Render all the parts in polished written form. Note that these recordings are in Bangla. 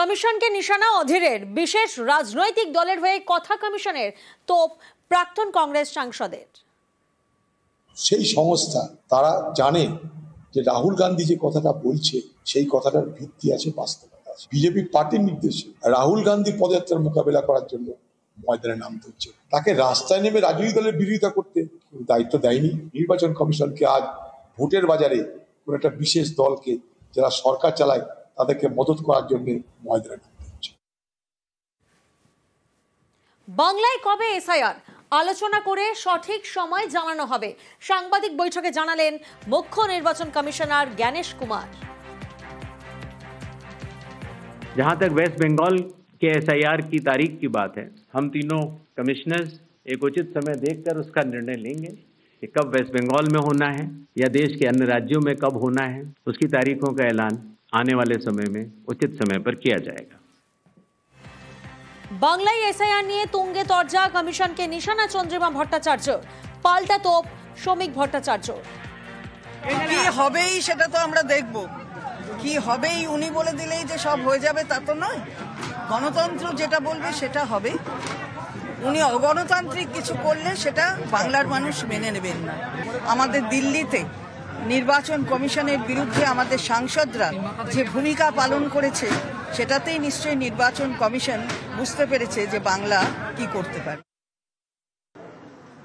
কমিশনকে নিশানা অধীরের, বিশেষ রাজনৈতিক দলের হয়ে কথা কমিশনের তোপ প্রাক্তন কংগ্রেস সাংসদের। সেই সংস্থা তারা জানে যে রাহুল গান্ধী যে কথাটা বলছে সেই কথাটার ভিত্তি আছে, বাস্তবতা আছে। বিজেপি পার্টির নির্দেশে রাহুল গান্ধী পদযাত্রার মোকাবেলা করার জন্য ময়দানে নামতে হচ্ছে। তাকে রাস্তায় নেমে রাজনৈতিক দলের বিরোধিতা করতে দায়িত্ব দেয়নি নির্বাচন কমিশনকে। আজ ভোটের বাজারে কোন একটা বিশেষ দলকে যারা সরকার চালায় তাদেরকে মদত করার জন্য ময়দানে নামতে হচ্ছে। বাংলায় কবে এসআইআর আলোচনা করে সঠিক সময় জানানো হবে, সাংবাদিক বৈঠকে জানালেন মুখ্য নির্বাচন কমিশনার জ্ঞানেশ কুমার। जहां तक वेस्ट बंगाल के एसआईआर की तारीख की बात है, हम तीनों कमिश्नर्स एक उचित समय देखकर उसका निर्णय लेंगे कि कब वेस्ट बंगाल में होना है या देश के अन्य राज्यों में कब होना है। उसकी तारीखों का ऐलान आने वाले समय में उचित समय पर किया जाएगा। বাংলায় এসআইআর নিয়ে তুঙ্গে তরজা কমিশনকে নিশানা চন্দ্রিমা ভট্টাচার্য, পাল্টা তোপ শ্রমিক ভট্টাচার্য। কি হবেই সেটা তো আমরা দেখব, কি হবেই উনি বলে দিলেই যে সব হয়ে যাবে তা তো নয়। গণতন্ত্র যেটা বলবে সেটা হবে। উনি অগণতান্ত্রিক কিছু করলে সেটা বাংলার মানুষ মেনে নেবেন না। আমাদের দিল্লিতে নির্বাচন কমিশনের বিরুদ্ধে আমাদের সাংসদরা যে ভূমিকা পালন করেছে সেটাতেই নিশ্চয়ই নির্বাচন কমিশন বুঝতে পেরেছে যে বাংলা কি করতে পারে।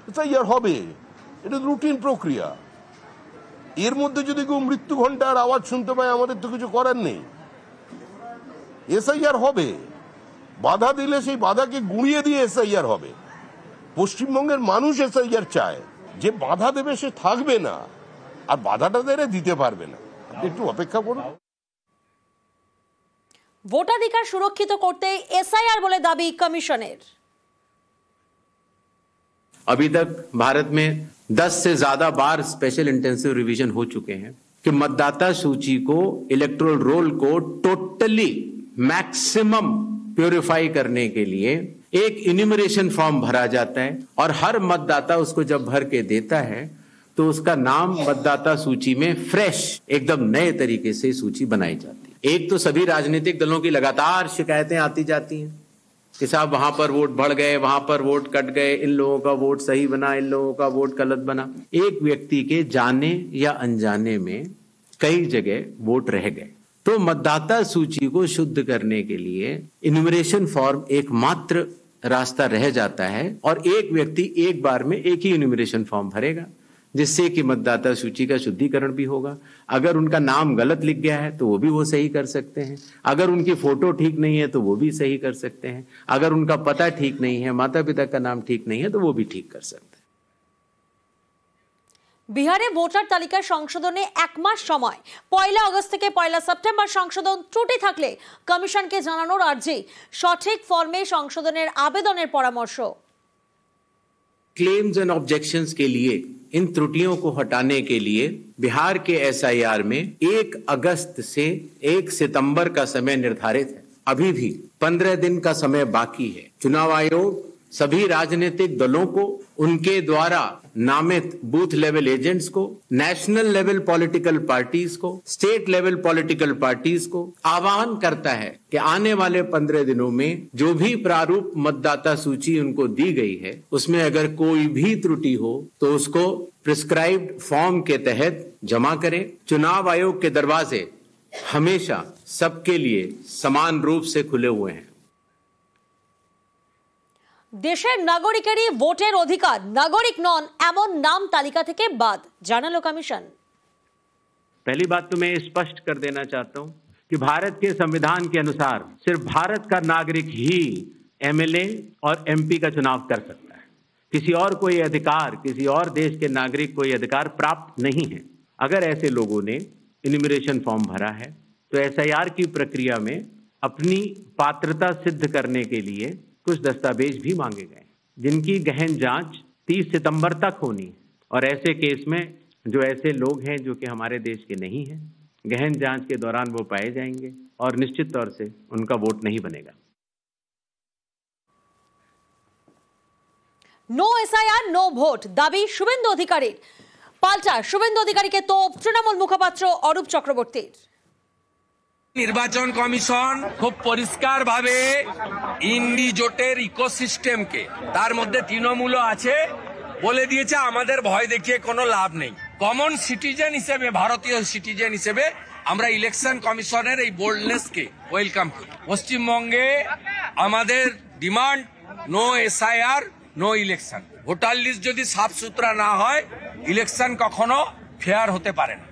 এসআইআর হবে, এটা রুটিন প্রক্রিয়া। এর মধ্যে যদি কেউ মৃত্যু ঘণ্টার আওয়াজ শুনতে পায় আমাদের তো কিছু করার নেই। এসআইআর হবে, বাধা দিলে সেই বাধাকে গুঁড়িয়ে দিয়ে এসআইআর হবে। পশ্চিমবঙ্গের মানুষ এসআইআর চায়, যে বাধা দেবে সে থাকবে না, আর বাধাটা দেরে দিতে পারবে না। একটু অপেক্ষা করুন। ভোটাধিকার সুরক্ষিত করতে এসআইআর বলে দাবি কমিশনের। अभी तक भारत में 10 से ज्यादा बार स्पेशल इंटेंसिव रिवीजन हो चुके हैं कि मतदाता सूची को, इलेक्टोरल रोल को टोटली मैक्सिमम प्योरीफाई करने के लिए एक इन्यूमरेशन फॉर्म भरा जाता है और हर मतदाता उसको जब भर के देता है तो उसका नाम मतदाता सूची में फ्रेश एकदम नए तरीके से सूची बनाई जाती है। एक तो सभी राजनीतिक दलों की लगातार शिकायतें आती जाती हैं कि साहब वहां पर वोट बढ़ गए, वहां पर वोट कट गए, इन लोगों का वोट सही बना, इन लोगों का वोट गलत बना। एक व्यक्ति के जाने या अनजाने में कई जगह वोट रह गए। तो मतदाता सूची को शुद्ध करने के लिए इन्यूमरेशन फॉर्म एकमात्र रास्ता रह जाता है और एक व्यक्ति एक बार में एक ही इन्यूमरेशन फॉर्म भरेगा, जिससे कि मतदाता सूची का शुद्धिकरण भी होगा। अगर उनका नाम गलत लिख गया है तो वो भी वो सही कर सकते हैं, अगर उनकी फोटो ठीक नहीं है तो वो भी सही कर सकते हैं, अगर उनका पता ठीक नहीं है, माता पिता का नाम ठीक नहीं है तो वो भी ठीक कर सकते हैं। বিহারে ভোটার তালিকা সংশোধনে 1 মাস সময়, 1 আগস্ট থেকে 1 সেপ্টেম্বর সংশোধন ত্রুটি থাকলে কমিশনকে জানানোর আর্জি, সঠিক ফর্মে সংশোধনের আবেদনের পরামর্শ। क्लेम्स एंड ऑब्जेक्शंस के लिए इन त्रुटियों को हटाने के लिए बिहार के एसआईआर में 1 अगस्त से 1 सितंबर का समय निर्धारित है। अभी भी 15 दिन का समय बाकी है। चुनाव आयोग सभी राजनीतिक दलों को, उनके द्वारा नामित बूथ लेवल एजेंट्स को, नेशनल लेवल पॉलिटिकल पार्टीज को, स्टेट लेवल पॉलिटिकल पार्टीज को आह्वान करता है कि आने वाले 15 दिनों में जो भी प्रारूप मतदाता सूची उनको दी गई है उसमें अगर कोई भी त्रुटि हो तो उसको प्रिस्क्राइब्ड फॉर्म के तहत जमा करें। चुनाव आयोग के दरवाजे हमेशा सबके लिए समान रूप से खुले हुए हैं। দেশের নাগরিকেরই ভোটের অধিকার, নাগরিক নন এমন নাম তালিকা থেকে বাদ, জানালো কমিশন। पहली बात तो मैं स्पष्ट कर देना चाहता हूं कि भारत के संविधान के अनुसार सिर्फ भारत का नागरिक ही एमएलए और एमपी का चुनाव कर सकता है। किसी और कोई अधिकार, किसी और देश के नागरिक कोई अधिकार प्राप्त नहीं है। अगर ऐसे लोगों ने इन्यूमरेशन फॉर्म भरा है तो एसआईआर की प्रक्रिया में अपनी पात्रता सिद्ध करने के लिए कुछ दस्तावेज भी मांगे गए, जिनकी गहन जांच 30 सितंबर तक होनी है। और ऐसे केस में जो ऐसे लोग हैं जो कि हमारे देश के नहीं हैं, गहन जांच के दौरान वो पाए जाएंगे और निश्चित तौर से उनका वोट नहीं बनेगा। নো এসআইআর নো ভোট দাবি শুভেন্দু অধিকারীর, পাল্টা শুভেন্দু অধিকারীকে তোপ তৃণমূল মুখপাত্র অরূপ চক্রবর্তীর। নির্বাচন কমিশন খুব পরিষ্কারভাবে ইন্ডি জোটের ইকোসিস্টেমকে, তার মধ্যে তৃণমূলও আছে, বলে দিয়েছে আমাদের ভয় দেখিয়ে কোনো লাভ নেই। কমন সিটিজেন হিসেবে, ভারতীয় সিটিজেন হিসেবে আমরা ইলেকশন কমিশনের এই বোল্ডনেসকে ওয়েলকাম করি। পশ্চিমবঙ্গে আমাদের demand no SIR, no election. Voter list যদি সাফ সুতরা না হয়, ইলেকশন কখনো ফেয়ার হতে পারে না।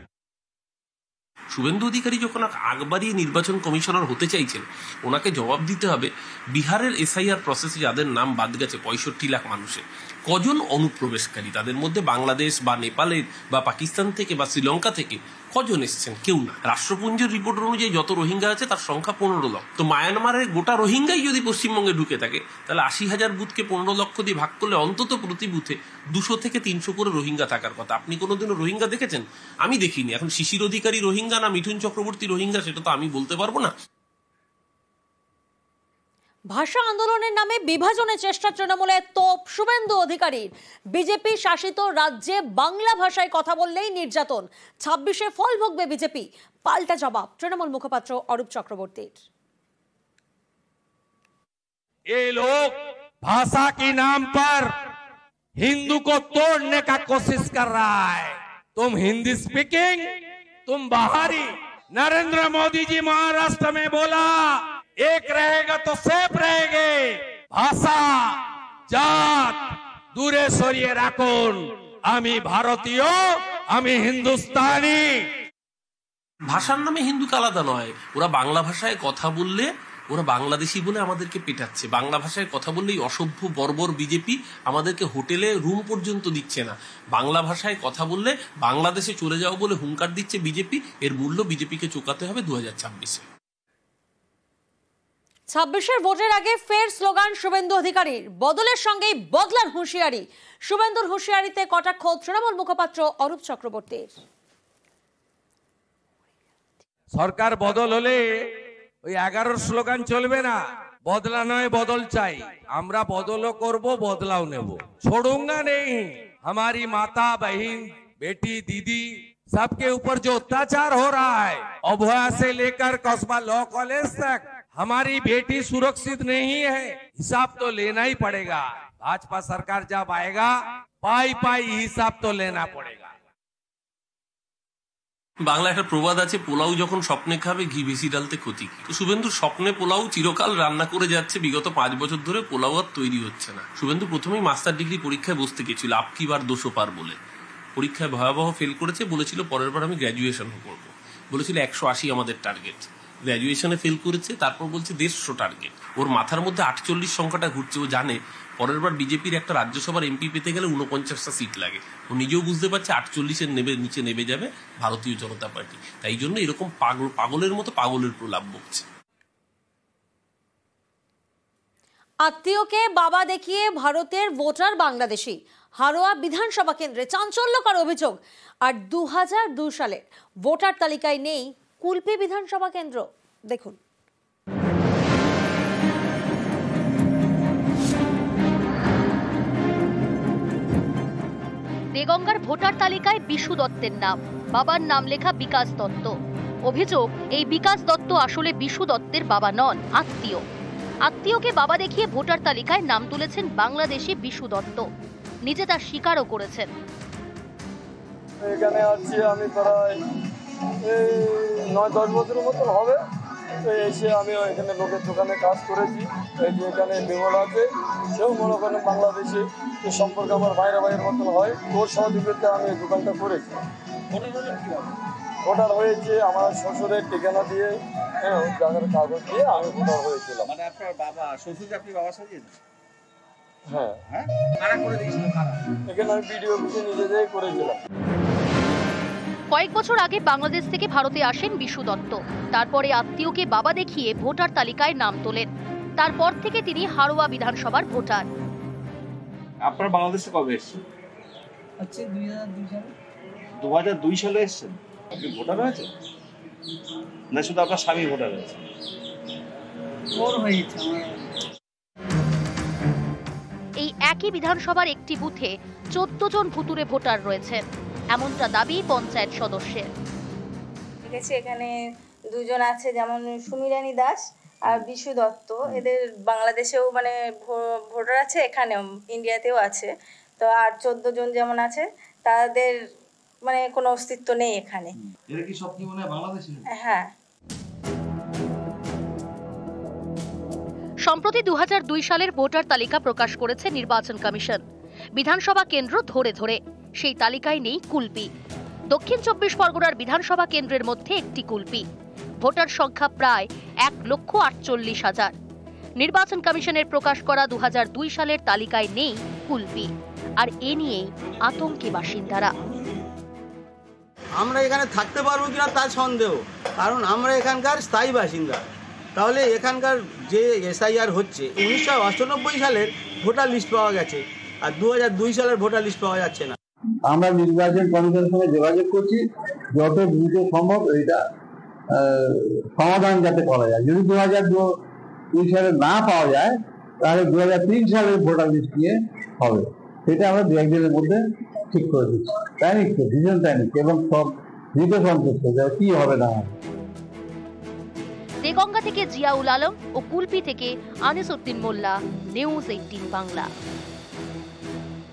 শুভেন্দু অধিকারী যখন আগ বাড়িয়ে নির্বাচন কমিশনার হতে চাইছেন, ওনাকে জবাব দিতে হবে বিহারের এসআইআর প্রসেসে যাদের নাম বাদ গেছে 65 লাখ মানুষের, কজন অনুপ্রবেশকারী, তাদের মধ্যে বাংলাদেশ বা নেপালের বা পাকিস্তান থেকে বা শ্রীলঙ্কা থেকে কজন এসেছেন? কেউ না। রাষ্ট্রপুঞ্জের রিপোর্ট অনুযায়ী যত রোহিঙ্গা আছে তার সংখ্যা 15 লক্ষ। তো মায়ানমারের গোটা রোহিঙ্গাই যদি পশ্চিমবঙ্গে ঢুকে থাকে, তাহলে 80,000 বুথকে 15 লক্ষ দিয়ে ভাগ করলে অন্তত প্রতি বুথে 200 থেকে 300 করে রোহিঙ্গা থাকার কথা। আপনি কোনোদিনও রোহিঙ্গা দেখেছেন? আমি দেখিনি। এখন শিশির অধিকারী রোহিঙ্গা না মিঠুন চক্রবর্তী রোহিঙ্গা, সেটা তো আমি বলতে পারবো না। ভাষা আন্দোলনের নামে বিভাজনের চেষ্টা তৃণমূলের তোপ শুভেন্দু অধিকারীর। বিজেপি শাসিত রাজ্যে বাংলা ভাষায় কথা বললেই নির্যাতন। 26-এ ফল ভোগবে বিজেপি, পাল্টা জবাব তৃণমূল মুখপাত্র অরূপ চক্রবর্তীর। ये लोग भाषा के नाम पर हिंदू को तोड़ने का कोशिश कर रहा है। तुम हिंदी स्पीकिंग, तुम बाहरी। नरेंद्र मोदी जी महाराष्ट्र में बोला एक रहेगा तो सेफ रहेंगे। भाषा जात दूरे सरिये राखुन। आमी भारतीय, आमी हिंदुस्तानी। ভাষার নামে হিন্দুকে আলাদা নয়। ওরা বাংলা ভাষায় কথা বললে ওরা বাংলাদেশি বলে আমাদেরকে পেটাচ্ছে। বাংলা ভাষায় কথা বললেই অসভ্য বর্বর বিজেপি আমাদেরকে হোটেলে রুম পর্যন্ত দিচ্ছে না। বাংলা ভাষায় কথা বললে বাংলাদেশে চলে যাও বলে হুঙ্কার দিচ্ছে বিজেপি। এর মূল্য বিজেপিকে চুকাতে হবে 2026-এ। 26-এর ভোটের আগে ফের স্লোগান শুভেন্দু অধিকারীর। বদলের সঙ্গেই বদলার হুঁশিয়ারি। শুভেন্দুর হুঁশিয়ারিতে কটাক্ষ তৃণমূল মুখপাত্র অরূপ চক্রবর্তীর। সরকার বদল হলে ওই 11 স্লোগান চলবে না। বদলা নয় বদল চাই। আমরা বদলও করব, বদলাও নেব। छोड़ूंगा नहीं। हमारी माता बहन बेटी दीदी सबके ऊपर जो अत्याचार हो रहा है, अभया से लेकर कस्बा लॉ कॉलेज तक हमारी बेटी सुरक्षित नहीं है। हिसाब तो लेना ही पड़ेगा। भाजपा सरकार जब आएगा पाई पाई हिसाब तो लेना पड़ेगा। বাংলা একটা প্রবাদ আছে, পোলাও যখন স্বপ্নে খাবে ঘি বেশি ডালতে ক্ষতি কি। তো শুভেন্দুর স্বপ্নে পোলাও চিরকাল রান্না করে যাচ্ছে। বিগত 5 বছর ধরে পোলাও আর তৈরি হচ্ছে না। শুভেন্দু প্রথমেই মাস্টার ডিগ্রি পরীক্ষায় বসতে গেছিল আপকি বার 200 পার বলে। পরীক্ষায় ভয়াবহ ফেল করেছে। বলেছিল পরের বার আমি গ্র্যাজুয়েশন করবো। বলেছিল 180 আমাদের টার্গেট। গ্র্যাজুয়েশনে ফেল করেছে। তারপর বলছে 150 টার্গেট। ওর মাথার মধ্যে 48 সংখ্যাটা ঘুরছে। ও জানে পরের বার বিজেপির একটা রাজ্যসভার এমপি পেতে গেলে 49টা সিট লাগে। ও নিজেও বুঝতে পারছে 48-এর নিচে নেমে যাবে ভারতীয় জনতা পার্টি। তাই জন্য এরকম পাগলের মতো পাগলের প্রলাপ বকছে। আত্মীয়কে বাবা দেখিয়ে ভারতের ভোটার বাংলাদেশি। হারোয়া বিধানসভা কেন্দ্রে চাঞ্চল্যকর অভিযোগ। আর 2002 সালের ভোটার তালিকায় নেই কুলপি বিধানসভা কেন্দ্র। দেখুন। দেগঙ্গার ভোটার তালিকায় বিশু দত্তের নাম, বাবার নাম লেখা বিকাশ দত্ত। অভিযোগ, এই বিকাশ দত্ত আসলে বিশু দত্তের বাবা নন, আত্মীয়। আত্মীয়কে বাবা দেখিয়ে ভোটার তালিকায় নাম তুলেছেন বাংলাদেশি বিশু দত্ত। নিজে তার স্বীকারও করেছেন। এখানে আছি আমি প্রায় 9-10 বছরের মতো হবে। তো এসে আমি এখানে লোকের দোকানে কাজ করেছি। এই যে এখানে বিমল আছে, সেও মনে করেন বাংলাদেশে, এই সম্পর্কে আমার ভাইয়ের মতন হয়। তোর সহযোগিতা আমি এই দোকানটা করেছি। ভোটার হয়েছে আমার শ্বশুরের ঠিকানা দিয়ে, জায়গার কাগজ দিয়ে আমি ভোটার হয়েছিলাম। মানে আপনার বাবা শ্বশুর আপনি বাবা সাজিয়েছেন? হ্যাঁ। কারা করে দিয়েছিল? এখানে আমি ভিডিও অফিসে নিজে যেয়ে করেছিলাম। কয়েক বছর আগে বাংলাদেশ থেকে ভারতে আসেন বিশু দত্ত। তারপরে আত্মীয়কে বাবা দেখিয়ে ভোটার তালিকায় নাম তোলেন। তারপর থেকে তিনি হারোয়া বিধানসভার ভোটার। আপনার বাংলাদেশে কবে এসেছেন? হচ্ছে 2002 সালে। 2002 সালে এসেছেন? আপনি ভোটার হয়েছেন না শুধু আপনার স্বামী ভোটার হয়েছে? ওর হয়েছে। এই একই বিধানসভার একটি বুথে 14 জন ভুতুরে ভোটার রয়েছেন, এমনটা দাবি পঞ্চায়েত সদস্যের। ঠিক আছে, এখানে দুজন আছে, যেমন সুমিরানী দাস আর বিশু দত্ত। এদের বাংলাদেশেও মানে ভোটার আছে, এখানেও ইন্ডিয়াতেও আছে। তো আর 14 জন যেমন আছে তাদের মানে কোনো অস্তিত্ব নেই এখানে। এরা কি সব কি মনে হয় বাংলাদেশী? হ্যাঁ। সম্প্রতি 2002 সালের ভোটার তালিকা প্রকাশ করেছে নির্বাচন কমিশন। বিধানসভা কেন্দ্র ধরে ধরে সেই তালিকায় নেই কুলপি। দক্ষিণ 24 পরগনার বিধানসভা কেন্দ্রের মধ্যে একটি কুলপি। ভোটার সংখ্যা প্রায় 1,48,000। নির্বাচন কমিশনের প্রকাশ করা 2002 সালের তালিকায় নেই কুলপি, আর এ নিয়েই আতঙ্কে বাসিন্দারা। আমরা এখানে থাকতে পারবো কিনা তার সন্দেহ, কারণ আমরা এখানকার স্থায়ী বাসিন্দা। তাহলে এখানকার যে এসআইআর হচ্ছে 1998 সালের ভোটার লিস্ট পাওয়া গেছে, আর 2002 সালের ভোটার লিস্ট পাওয়া যাচ্ছে না। আমরা নির্বাচন কমিশনের সঙ্গে যোগাযোগ করছি, যত দ্রুত সম্ভব এটা সমাধান যাতে করা যায়। যদি 2002 সালে না পাওয়া যায় তাহলে 2003 সালের ভোটার লিস্ট নিয়ে হবে, সেটা আমরা 2-1 দিনের মধ্যে ঠিক করে দিচ্ছি। তাই নিচ্ছে ভীষণ তাই নিচ্ছে, এবং সব দ্রুত সন্তুষ্ট কি হবে না হবে। দেগঙ্গা থেকে জিয়াউল আলম ও কুলপি থেকে আনিস উদ্দিন মোল্লা, নিউজ 18 বাংলা।